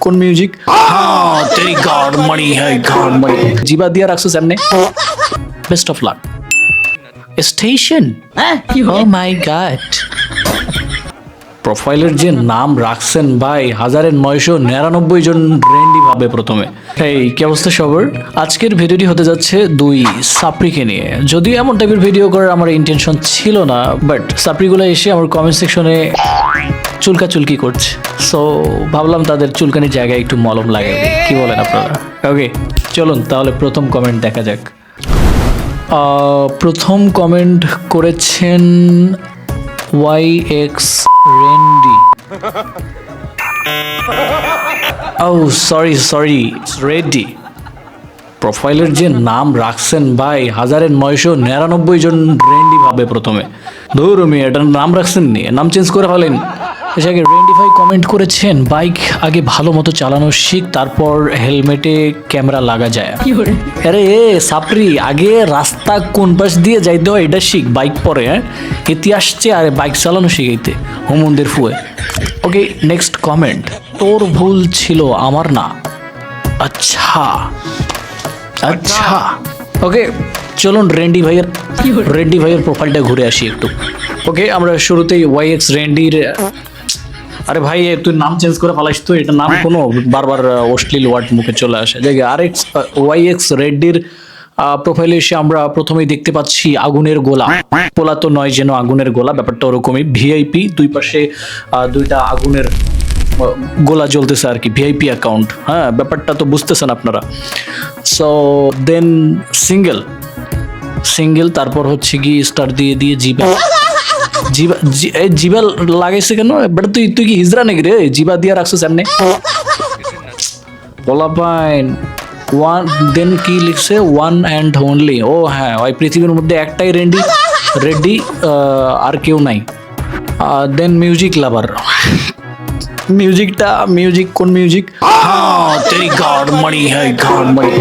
কোন মিউজিক? তেরি গাড় মারি হ্যায় গাড় মারি। জিবা দিয়া রাখছো সামনে। Best of luck. Station. Oh my god. প্রোফাইলের যে নাম রাখছেন ভাই, 1999 জন রেন্ডি ভাবে প্রথমে। এই কি অবস্থা সবার? আজকের ভিডিওটি হতে যাচ্ছে দুই সাপ্রিকে নিয়ে। যদিও এমন টাইপের ভিডিও করার আমার ইন্টেনশন ছিল না, বাট সাপ্রিগুলো এসে আমার কমেন্ট সেকশনে চুলকাচুলকি করছে, সো ভাবলাম তাদের চুলকানির জায়গায় একটু মলম লাগাই দিই। কি বলেন আপনারা? ওকে চলুন তাহলে প্রথম কমেন্ট দেখা যাক। প্রথম কমেন্ট করেছেন YX রেন্ডি। ও সরি রেডি। প্রোফাইলের যে নাম রাখছেন ভাই, 1999 জন রেন্ডি ভাবে প্রথমে। ধুর মিয়া, এটার নাম রাখছেন নি, নাম চেঞ্জ করে ফেলেন। এসে রেন্ডি ভাই কমেন্ট করেছেন, বাইক আগে ভালো মতো চালানো শিখ, তারপর হেলমেটে ক্যামেরা লাগা যায়। আরে এ সাপরি, আগে রাস্তা কোন পাশ দিয়ে যাইতে হয় এটা শিখ, বাইক পরে। হ্যাঁ, ইতিহাস চেয়ে আর বাইক চালানো শিখাইতে হুমন্দের ফুয়ে। ওকে নেক্সট কমেন্ট, তোর ভুল ছিল আমার না। আচ্ছা ওকে চলুন রেন্ডি ভাইয়ের প্রোফাইলটা ঘুরে আসি একটু। ওকে আমরা শুরুতেই YX রেন্ডির। আরে ভাই তুই নাম চেঞ্জ করে ফেলাইস তো, এটা নাম কোনো বারবার অশ্লীল ওয়ার্ড মুখে চলে আসে। দেখে YX রেড্ডির প্রোফাইলে এসে আমরা প্রথমেই দেখতে পাচ্ছি আগুনের গোলা। পোলা তো নয় যেন আগুনের গোলা, ব্যাপারটা ওরকমই। ভিআইপি, দুই পাশে দুইটা আগুনের গোলা জ্বলতেছে আর কি, ভিআইপি অ্যাকাউন্ট। হ্যাঁ, ব্যাপারটা তো বুঝতেছেন আপনারা। সো দেন সিঙ্গেল, তারপর হচ্ছে কি স্টার দিয়ে জিবা লাগাইছে কেন? বেটা তুই কি হিজরা নাকি রে? জিবা দিয়া রাখছো সামনে। পোলাপাইন ওয়ান, দেন কি লিখছে? One and only. ও হ্যাঁ, ওই পৃথিবীর মধ্যে একটাই রেডি, আর কেউ নাই। দেন মিউজিক লাভার। মিউজিক কোন মিউজিক? তেরি গাড় মারি হ্যায় গাড় মারি।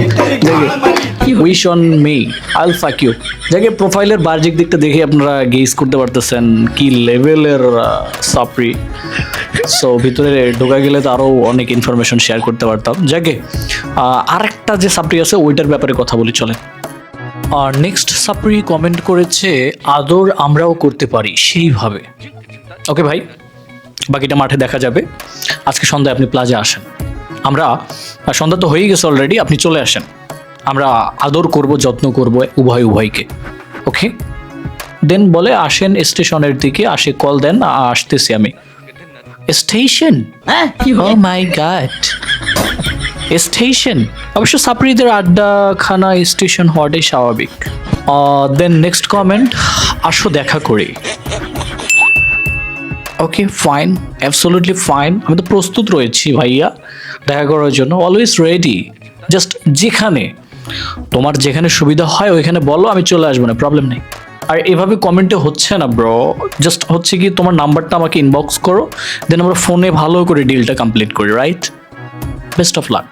উইশ অন মি আইল ফাক ইউ। দেখে প্রোফাইলের বাহ্যিক দিকটা দেখে আপনারা গেস করতে পারতেছেন কি লেভেলের সাপ্রি। সো ভিতরে ঢোকা গেলে তো আরও অনেক ইনফরমেশন শেয়ার করতে পারতাম। যাকে আরেকটা যে সাপ্রি আছে ওইটার ব্যাপারে কথা বলি চলে। আর নেক্সট সাপ্রি কমেন্ট করেছে, আদর আমরাও করতে পারি সেইভাবে। ওকে ভাই, বাকিটা মাঠে দেখা যাবে। আজকে সন্ধ্যায় আপনি প্লাজা আসেন, আমরা সন্ধ্যা তো হয়েই গেছে অলরেডি, আপনি চলে আসেন, আমরা আদর করব, যত্ন করব উভয়কে। ওকে দেন বলে আসেন স্টেশনের দিকে, আসে কল দেন, আসতেছি আমি। Station? Oh my god, station. অবশ্য সাপ্রিদের আড্ডাখানা স্টেশন হওয়াটাই স্বাভাবিক। দেন নেক্সট কমেন্ট, আসো দেখা করি। ওকে ফাইন, অ্যাবসলিউটলি ফাইন, আমি তো প্রস্তুত রয়েছি ভাইয়া দেখা করার জন্য, অলওয়েজ রেডি। জাস্ট তোমার যেখানে সুবিধা হয় ওইখানে বলো, আমি চলে আসবো না, প্রবলেম নেই। আর এভাবে কমেন্টে হচ্ছে না ব্রো, জাস্ট হচ্ছে কি তোমার নাম্বারটা আমাকে ইনবক্স করো, দেন আমরা ফোনে ভালো করে ডিলটা কমপ্লিট করি, রাইট? Best of lakh.